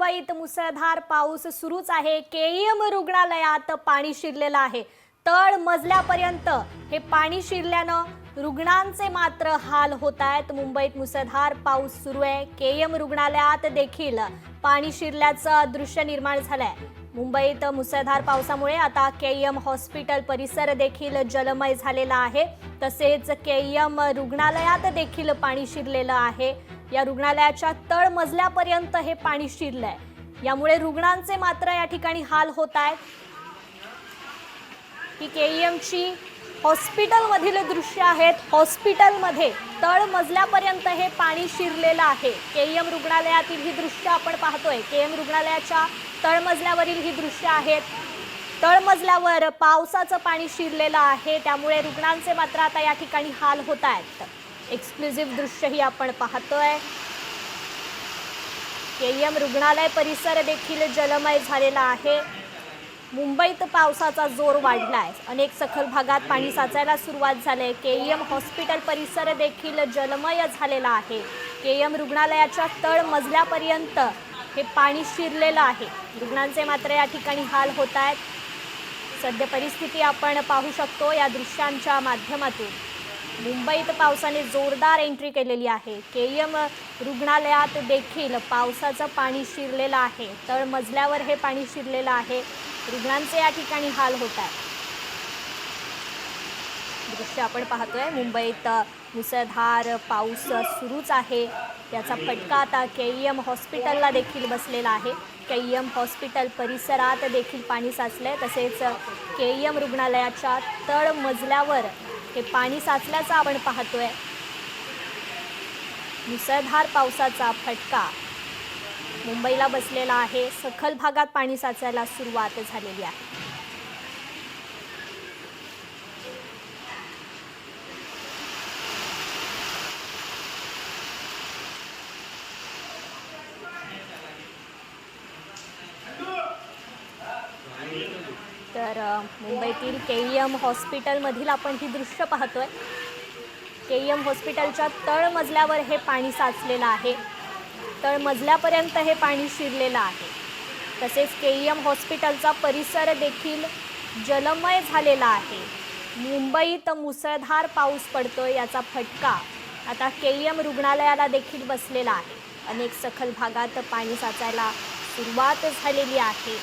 मुंबईत मुसळधार पाऊस सुरूच आहे। केईएम रुग्णालयात पाणी शिरलेलं आहे। तळ मजल्यापर्यंत हे पाणी शिरल्यानं रुग्णांचे मात्र हाल होत आहेत। मुंबईत मुसळधार पाऊस सुरू आहे। केईएम रुग्णालयात देखील पाणी शिरल्याचं दृश्य निर्माण झालंय। मुंबईत मुसळधार पावसामुळे आता केईएम हॉस्पिटल परिसर देखील जलमय झालेला आहे। तसेच केईएम रुग्णालयात देखील पाणी शिरलेलं आहे। या रुग्णालयाच्या तळ मजल्यापर्यंत हे पाणी शिरलंय। यामुळे रुग्णांचे मात्र या ठिकाणी हाल होत आहेत। ही केईएमची हॉस्पिटल मधील दृश्य आहेत। हॉस्पिटलमध्ये तळ मजल्यापर्यंत हे पाणी शिरलेलं आहे। केईएम रुग्णालयातील ही दृश्य आपण पाहतोय। केईएम रुग्णालयाच्या तळमजल्यावरील ही दृश्य आहेत। तळमजल्यावर पावसाचं पाणी शिरलेलं आहे। त्यामुळे रुग्णांचे मात्र आता या ठिकाणी हाल होत आहेत। एक्सक्लुझिव्ह दृश्य ही आपण पाहतोय। केईएम रुग्णालय परिसर देखील जलमय झालेला आहे। मुंबईत पावसाचा जोर वाढलाय। अनेक सखल भागात पाणी साचायला सुरुवात झाली। केईएम हॉस्पिटल परिसर देखील जलमय झालेला आहे। केईएम रुग्णालयाच्या तळ मजल्यापर्यंत हे पाणी शिरलेलं आहे। रुग्णांचे मात्र या ठिकाणी हाल होत आहेत। सध्या परिस्थिती आपण पाहू शकतो या दृश्यांच्या माध्यमातून। मुंबईत पावसाने जोरदार एंट्री केलेली आहे। केईएम रुग्णालयात देखील पावसाचं पाणी शिरलेलं आहे। तळ मजल्यावर हे पाणी शिरलेलं आहे। रुग्णांचे या ठिकाणी हाल होत आहेत। दृश्य आपण पाहतोय। मुंबईत मुसळधार पाऊस सुरूच आहे। याचा फटका आता केईएम हॉस्पिटलला देखील बसलेला आहे। केईएम हॉस्पिटल परिसरात देखील पाणी साचले। तसेच केईएम रुग्णालयाच्या तळ मजल्यावर हे पाणी साचल्याचं आपण पाहतोय। मुसळधार पावसाचा फटका मुंबईला बसलेला आहे। सखल भागात पाणी साचायला सुरुवात झालेली आहे। तर मुंबईतील केईएम हॉस्पिटलमधील आपण ही दृश्य पाहतोय। केईएम हॉस्पिटलच्या तळ मजल्यावर हे पाणी साचलेलं आहे। तळ मजल्यापर्यंत हे पाणी शिरलेलं आहे। तसेच केईएम हॉस्पिटलचा परिसर देखील जलमय झालेला आहे। मुंबईत मुसळधार पाऊस पडतोय। याचा फटका आता केईएम रुग्णालयाला देखील बसलेला आहे। अनेक सखल भागात पाणी साचायला सुरुवात झालेली आहे।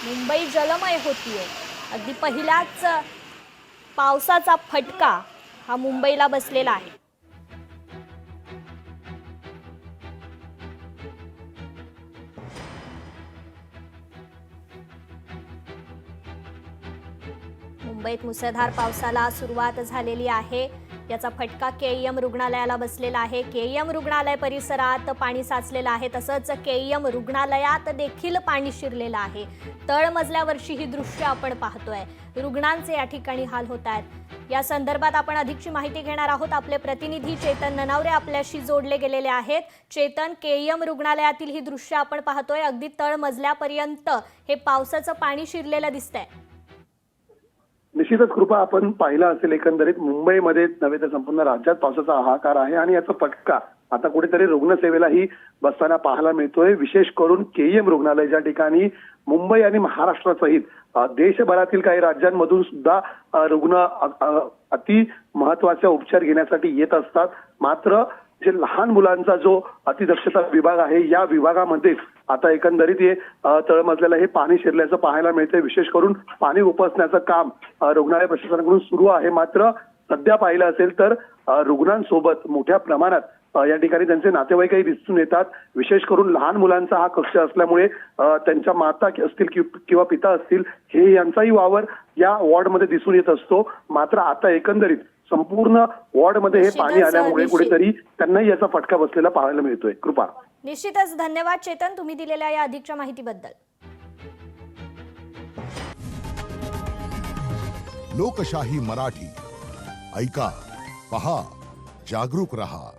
मुंबई जलमय होतीये। अगदी पहिल्याच पावसाचा फटका हा मुंबईला बसलेला आहे। मुंबईत मुसळधार पावसाला सुरुवात झालेली आहे। याचा फटका केईएम रुग्णालयाला बसलेला आहे। केईएम रुग्णालय परिसरात पाणी साचलेलं आहे। तसंच केईएम रुग्णालयात देखील पाणी शिरलेलं आहे। तळ मजल्यावरची ही दृश्य आपण पाहतोय। रुग्णांचे या ठिकाणी हाल होत आहेत। या संदर्भात आपण अधिकची माहिती घेणार आहोत। आपले प्रतिनिधी चेतन ननावरे आपल्याशी जोडले गेलेले आहेत। चेतन, केईएम रुग्णालयातील ही दृश्य आपण पाहतोय। अगदी तळ मजल्यापर्यंत हे पावसाचं पाणी शिरलेलं दिसतंय। निश्चितच कृपा, आपण पाहिलं असेल एकंदरीत मुंबईमध्ये नव्हे तर संपूर्ण राज्यात पावसाचा हाहाकार आहे आणि याचा फटका आता कुठेतरी रुग्णसेवेलाही बसताना पाहायला मिळतोय। विशेष करून केईएम रुग्णालय ज्या ठिकाणी मुंबई आणि महाराष्ट्रासहित देशभरातील काही राज्यांमधून सुद्धा रुग्ण अति महत्वाचे उपचार घेण्यासाठी येत असतात। मात्र जे लहान मुलांचा जो अतिदक्षता विभाग आहे या विभागामध्ये आता एकंदरीत हे तळमजल्याला हे पाणी शिरल्याचं पाहायला मिळतंय। विशेष करून पाणी उपसण्याचं काम रुग्णालय प्रशासनाकडून सुरू आहे। मात्र सध्या पाहिलं असेल तर रुग्णांसोबत मोठ्या प्रमाणात या ठिकाणी त्यांचे नातेवाईकही दिसून येतात। विशेष करून लहान मुलांचा हा कक्ष असल्यामुळे त्यांच्या माता असतील किंवा पिता असतील हे यांचाही वावर या वॉर्डमध्ये दिसून येत असतो। मात्र आता एकंदरीत संपूर्ण वॉर्डमध्ये हे पाणी आल्यामुळे कुठेतरी त्यांनाही याचा फटका बसलेला पाहायला मिळतोय। कृपा, निश्चितच धन्यवाद चेतन, तुम्ही दिलेल्या या अधिकच्या माहितीबद्दल। लोकशाही मराठी ऐका, पहा, जागरूक रहा।